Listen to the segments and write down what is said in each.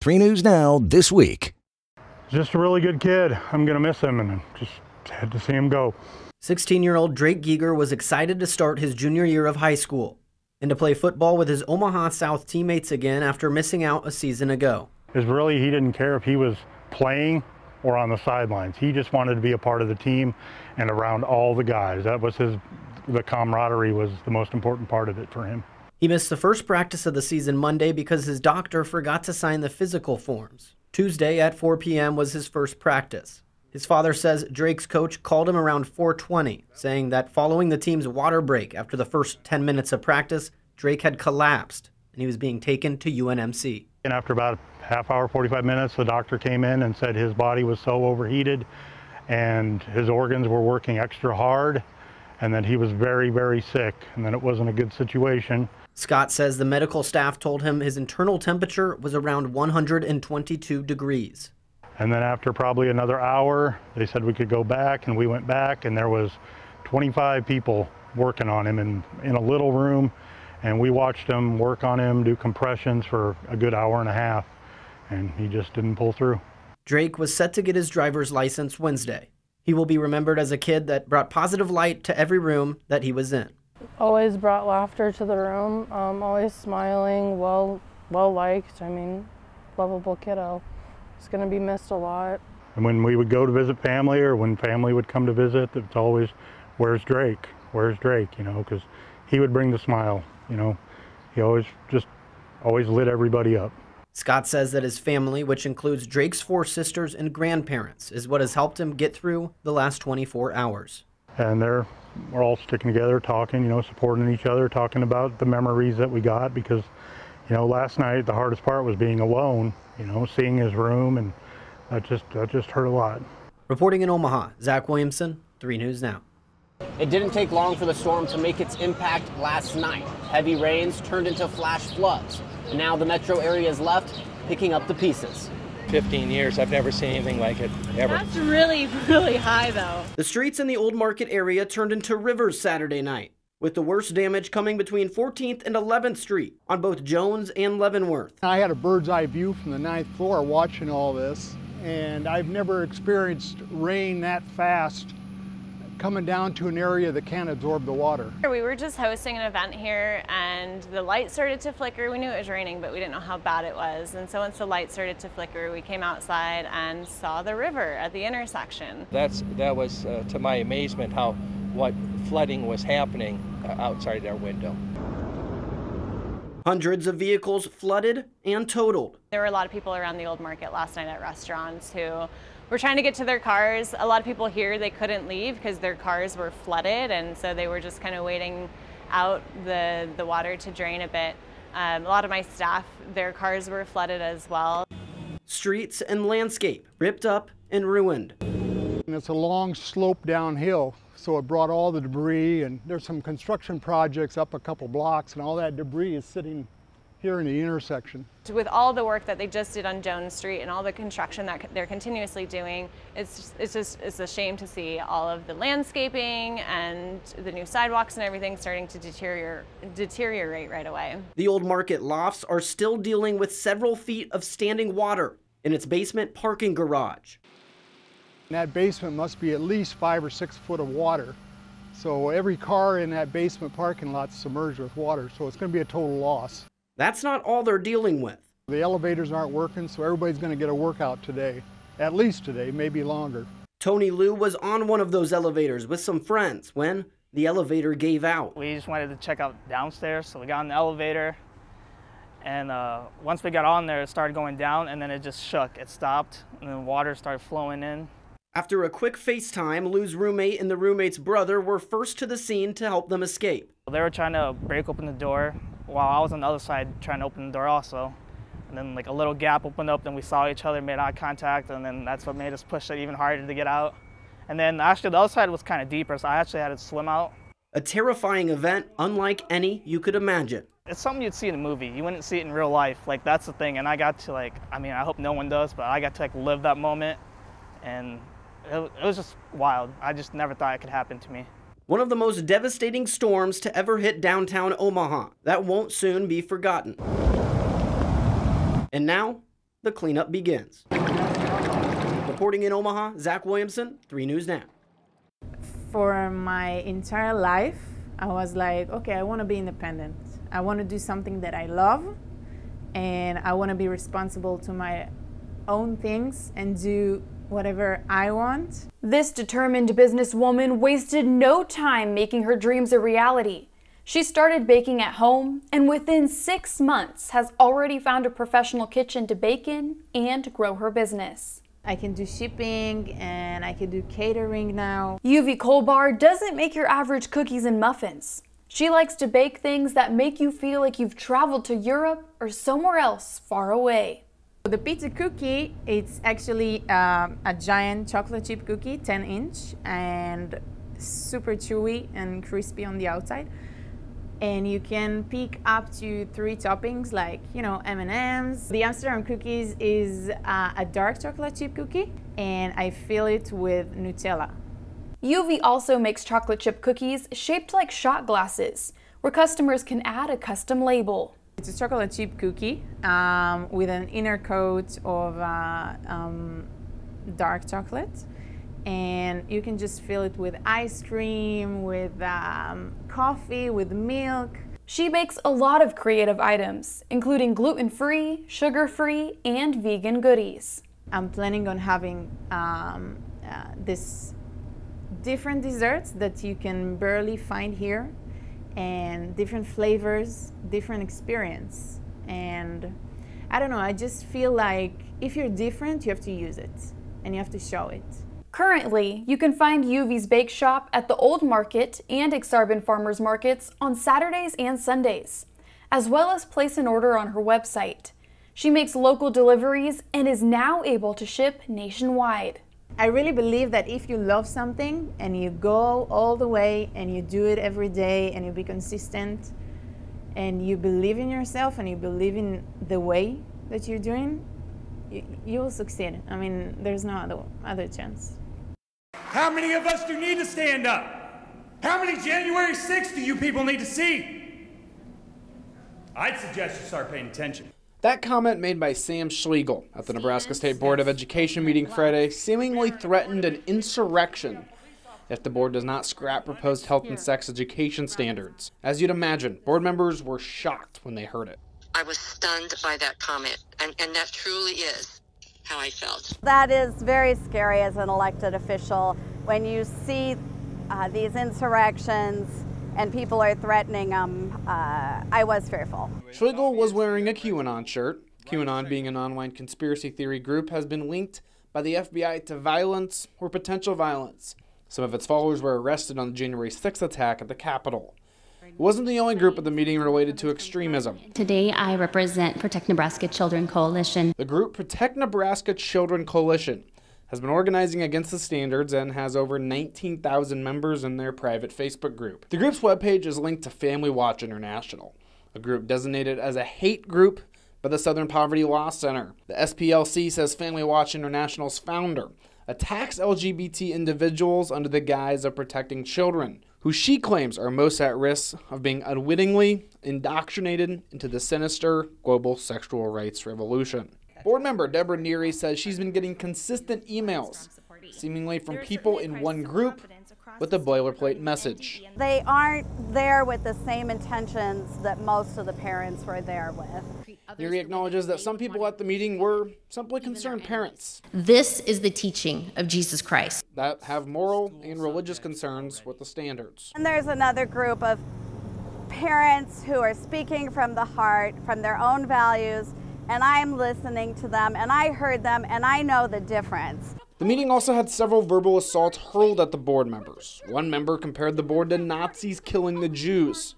3 News Now this week. Just a really good kid. I'm going to miss him, and just had to see him go. 16-year-old Drake Gieger was excited to start his junior year of high school and to play football with his Omaha South teammates again after missing out a season ago. He didn't care if he was playing or on the sidelines. He just wanted to be a part of the team and around all the guys. That was the camaraderie was the most important part of it for him. He missed the first practice of the season Monday because his doctor forgot to sign the physical forms. Tuesday at 4 p.m. was his first practice. His father says Drake's coach called him around 4:20, saying that following the team's water break after the first 10 minutes of practice, Drake had collapsed and he was being taken to UNMC. And after about a half hour, 45 minutes, the doctor came in and said his body was so overheated and his organs were working extra hard, and that he was very, very sick, and that it wasn't a good situation. Scott says the medical staff told him his internal temperature was around 122 degrees. And then after probably another hour, they said we could go back, and we went back, and there was 25 people working on him in a little room, and we watched them work on him, do compressions for a good hour and a half, and he just didn't pull through. Drake was set to get his driver's license Wednesday. He will be remembered as a kid that brought positive light to every room that he was in. Always brought laughter to the room, always smiling, well-liked, lovable kiddo. He's going to be missed a lot. And when we would go to visit family, or when family would come to visit, it's always, where's Drake? Where's Drake? Because he would bring the smile, He always lit everybody up. Scott says that his family, which includes Drake's 4 sisters and grandparents, is what has helped him get through the last 24 hours. And we're all sticking together, talking, supporting each other, talking about the memories that we got, because, last night the hardest part was being alone, seeing his room, and that just hurt a lot. Reporting in Omaha, Zach Williamson, 3 News Now. It didn't take long for the storm to make its impact last night. Heavy rains turned into flash floods. And now the metro area is left picking up the pieces. 15 years, I've never seen anything like it, ever. That's really, really high, though. The streets in the Old Market area turned into rivers Saturday night, with the worst damage coming between 14th and 11th Street on both Jones and Leavenworth. I had a bird's eye view from the 9th floor watching all this, and I've never experienced rain that fast coming down to an area that can't absorb the water. We were just hosting an event here and the light started to flicker. We knew it was raining, but we didn't know how bad it was. And so once the light started to flicker, we came outside and saw the river at the intersection. That was, to my amazement, what flooding was happening outside our window. Hundreds of vehicles flooded and totaled. There were a lot of people around the Old Market last night at restaurants who were trying to get to their cars. A lot of people here, they couldn't leave because their cars were flooded, and so they were just kind of waiting out the water to drain a bit. A lot of my staff, their cars were flooded as well. Streets and landscape ripped up and ruined. And it's a long slope downhill, so it brought all the debris, and there's some construction projects up a couple blocks, and all that debris is sitting here in the intersection. With all the work that they just did on Jones Street and all the construction that they're continuously doing, it's a shame to see all of the landscaping and the new sidewalks and everything starting to deteriorate right away. The Old Market lofts are still dealing with several feet of standing water in its basement parking garage. And that basement must be at least 5 or 6 foot of water. So every car in that basement parking lot is submerged with water, so it's going to be a total loss. That's not all they're dealing with. The elevators aren't working, so everybody's going to get a workout today. At least today, maybe longer. Tony Liu was on one of those elevators with some friends when the elevator gave out. We just wanted to check out downstairs, so we got on the elevator, and once we got on there, it started going down, and then it just shook. It stopped, and then water started flowing in. After a quick FaceTime, Lou's roommate and the roommate's brother were first to the scene to help them escape. They were trying to break open the door while I was on the other side trying to open the door also. And then like a little gap opened up, then we saw each other, made eye contact, and then that's what made us push it even harder to get out. And then actually the other side was kind of deeper, so I actually had to swim out. A terrifying event unlike any you could imagine. It's something you'd see in a movie. You wouldn't see it in real life. Like, that's the thing. And I got to I hope no one does, but I got to live that moment. And it was just wild. I just never thought it could happen to me. One of the most devastating storms to ever hit downtown Omaha that won't soon be forgotten. And now, the cleanup begins. Reporting in Omaha, Zach Williamson, 3 News Now. For my entire life, I was like, okay, I want to be independent. I want to do something that I love, and I want to be responsible to my own things and do whatever I want. This determined businesswoman wasted no time making her dreams a reality. She started baking at home, and within 6 months has already found a professional kitchen to bake in and grow her business. I can do shipping and I can do catering now. UV Kolbar doesn't make your average cookies and muffins. She likes to bake things that make you feel like you've traveled to Europe or somewhere else far away. The pizza cookie, it's actually a giant chocolate chip cookie, 10-inch, and super chewy and crispy on the outside. And you can pick up to 3 toppings like, M&Ms. The Amsterdam cookies is a dark chocolate chip cookie, and I fill it with Nutella. UV also makes chocolate chip cookies shaped like shot glasses, where customers can add a custom label. It's a chocolate chip cookie with an inner coat of dark chocolate. And you can just fill it with ice cream, with coffee, with milk. She bakes a lot of creative items, including gluten-free, sugar-free, and vegan goodies. I'm planning on having this different desserts that you can barely find here, and different flavors, different experience. And I don't know, I just feel like if you're different, you have to use it, and you have to show it. Currently, you can find UV's Bake Shop at the Old Market and Exarban Farmers Markets on Saturdays and Sundays, as well as place an order on her website. She makes local deliveries and is now able to ship nationwide. I really believe that if you love something and you go all the way and you do it every day and you be consistent and you believe in yourself and you believe in the way that you're doing, you will succeed. I mean, there's no other chance. How many of us do need to stand up? How many January 6th do you people need to see? I'd suggest you start paying attention. That comment made by Sam Schlegel at the Nebraska State Board of Education meeting Friday seemingly threatened an insurrection if the board does not scrap proposed health and sex education standards. As you'd imagine, board members were shocked when they heard it. I was stunned by that comment, and that truly is how I felt. That is very scary as an elected official when you see these insurrections and people are threatening them. I was fearful. Schlegel was wearing a QAnon shirt. QAnon, being an online conspiracy theory group, has been linked by the FBI to violence or potential violence. Some of its followers were arrested on the January 6th attack at the Capitol. It wasn't the only group at the meeting related to extremism. Today I represent Protect Nebraska Children Coalition. The group Protect Nebraska Children Coalition has been organizing against the standards and has over 19,000 members in their private Facebook group. The group's webpage is linked to Family Watch International, a group designated as a hate group by the Southern Poverty Law Center. The SPLC says Family Watch International's founder attacks LGBT individuals under the guise of protecting children, who she claims are most at risk of being unwittingly indoctrinated into the sinister global sexual rights revolution. Board member Deborah Neary says she's been getting consistent emails, seemingly from people in one group, with a boilerplate message. They aren't there with the same intentions that most of the parents were there with. Neary acknowledges that some people at the meeting were simply concerned parents. This is the teaching of Jesus Christ. That have moral and religious concerns with the standards. And there's another group of parents who are speaking from the heart, from their own values, and I'm listening to them, and I heard them, and I know the difference. The meeting also had several verbal assaults hurled at the board members. One member compared the board to Nazis killing the Jews.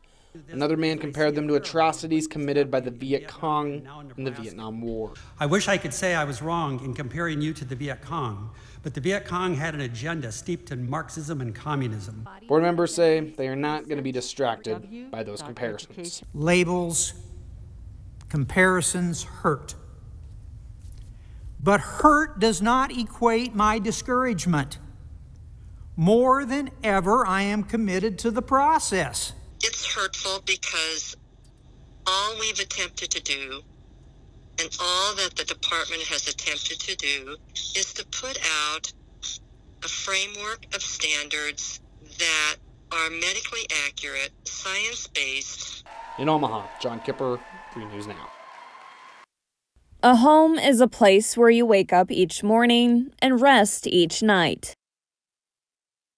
Another man compared them to atrocities committed by the Viet Cong in the Vietnam War. I wish I could say I was wrong in comparing you to the Viet Cong, but the Viet Cong had an agenda steeped in Marxism and communism. Board members say they are not going to be distracted by those comparisons. Labels, comparisons hurt. But hurt does not equate my discouragement. More than ever, I am committed to the process. It's hurtful because all we've attempted to do And all that the department has attempted to do is to put out a framework of standards that are medically accurate, science-based. In Omaha, John Kipper, 3 News Now. A home is a place where you wake up each morning and rest each night.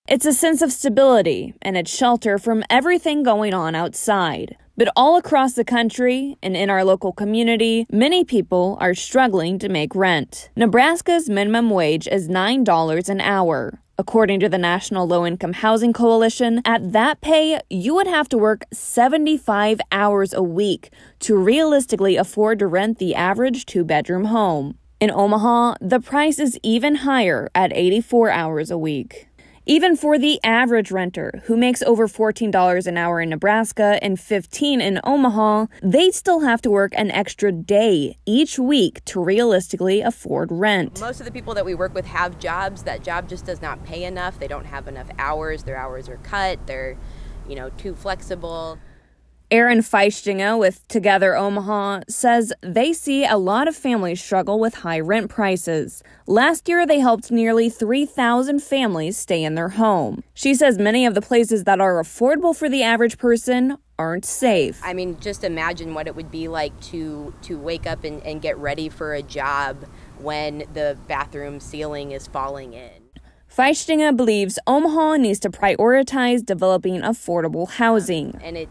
It's a sense of stability and it's shelter from everything going on outside. But all across the country and in our local community, many people are struggling to make rent. Nebraska's minimum wage is $9 an hour. According to the National Low-Income Housing Coalition, at that pay, you would have to work 75 hours a week to realistically afford to rent the average 2-bedroom home. In Omaha, the price is even higher at 84 hours a week. Even for the average renter, who makes over $14 an hour in Nebraska and $15 in Omaha, they'd still have to work an extra day each week to realistically afford rent. Most of the people that we work with have jobs. That job just does not pay enough. They don't have enough hours. Their hours are cut. They're, too flexible. Aaron Feistinga with Together Omaha says they see a lot of families struggle with high rent prices. Last year, they helped nearly 3,000 families stay in their home. She says many of the places that are affordable for the average person aren't safe. I mean, just imagine what it would be like to wake up and get ready for a job when the bathroom ceiling is falling in. Feistinga believes Omaha needs to prioritize developing affordable housing. And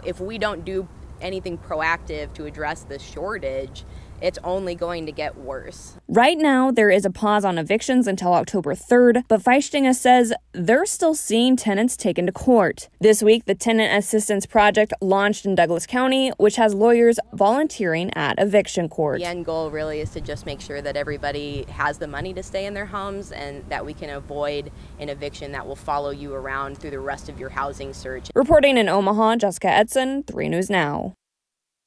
if we don't do anything proactive to address this shortage, it's only going to get worse. Right now, there is a pause on evictions until October 3rd, but Feistinga says they're still seeing tenants taken to court. This week, the Tenant Assistance Project launched in Douglas County, which has lawyers volunteering at eviction court. The end goal really is to just make sure that everybody has the money to stay in their homes and that we can avoid an eviction that will follow you around through the rest of your housing search. Reporting in Omaha, Jessica Edson, 3 News Now.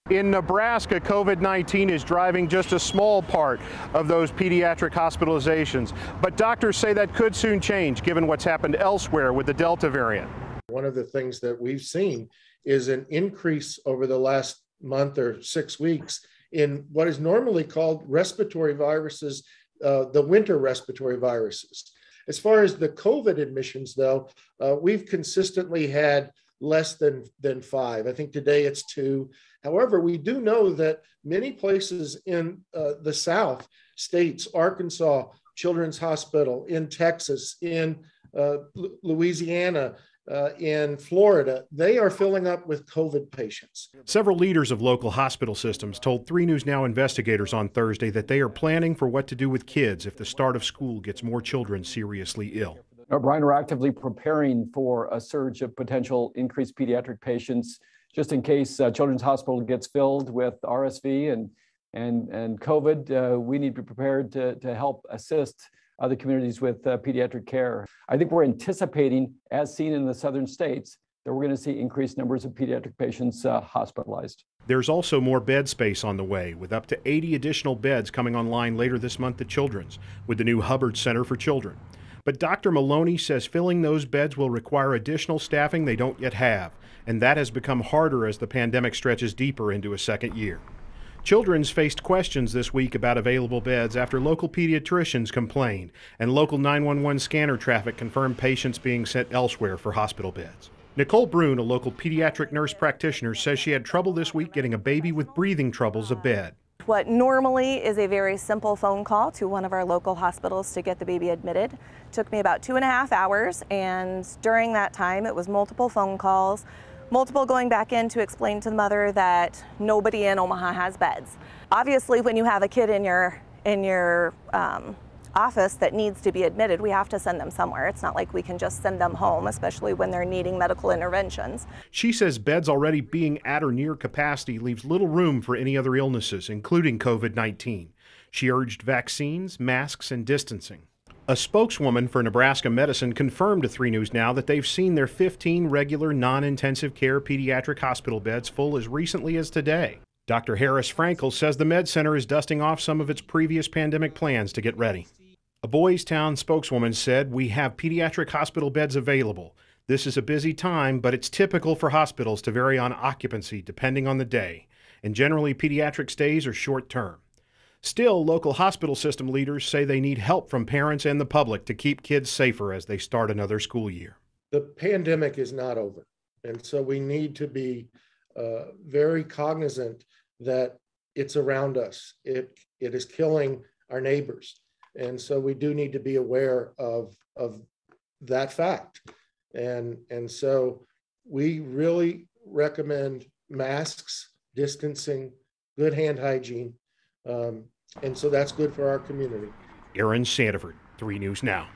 In Nebraska, COVID-19 is driving just a small part of those pediatric hospitalizations, but doctors say that could soon change given what's happened elsewhere with the Delta variant. One of the things that we've seen is an increase over the last month or 6 weeks in what is normally called respiratory viruses, the winter respiratory viruses. As far as the COVID admissions, though, we've consistently had less than 5. I think today it's 2. However, we do know that many places in the South states, Arkansas Children's Hospital, in Texas, in Louisiana, in Florida, they are filling up with COVID patients. Several leaders of local hospital systems told 3 News Now investigators on Thursday that they are planning for what to do with kids if the start of school gets more children seriously ill. Brian, we're actively preparing for a surge of potential increased pediatric patients, just in case Children's Hospital gets filled with RSV and COVID. We need to be prepared to help assist other communities with pediatric care. I think we're anticipating, as seen in the southern states, that we're going to see increased numbers of pediatric patients hospitalized. There's also more bed space on the way, with up to 80 additional beds coming online later this month at Children's, with the new Hubbard Center for Children. But Dr. Maloney says filling those beds will require additional staffing they don't yet have, and that has become harder as the pandemic stretches deeper into a second year. Children's faced questions this week about available beds after local pediatricians complained, and local 911 scanner traffic confirmed patients being sent elsewhere for hospital beds. Nicole Brune, a local pediatric nurse practitioner, says she had trouble this week getting a baby with breathing troubles a bed. What normally is a very simple phone call to one of our local hospitals to get the baby admitted took me about 2.5 hours, and during that time it was multiple phone calls, multiple going back in to explain to the mother that nobody in Omaha has beds. Obviously, when you have a kid in your office that needs to be admitted, we have to send them somewhere. It's not like we can just send them home, especially when they're needing medical interventions. She says beds already being at or near capacity leaves little room for any other illnesses, including COVID-19. She urged vaccines, masks, and distancing. A spokeswoman for Nebraska Medicine confirmed to 3 News Now that they've seen their 15 regular non-intensive care pediatric hospital beds full as recently as today. Dr. Harris Frankel says the Med Center is dusting off some of its previous pandemic plans to get ready. A Boys Town spokeswoman said, "We have pediatric hospital beds available. This is a busy time, but it's typical for hospitals to vary on occupancy depending on the day, and generally pediatric stays are short term. Still, local hospital system leaders say they need help from parents and the public to keep kids safer as they start another school year. The pandemic is not over, and so we need to be very cognizant that it's around us. It is killing our neighbors, and so we do need to be aware of that fact. And so we really recommend masks, distancing, good hand hygiene, and so that's good for our community. Aaron Sandiford, 3 News Now.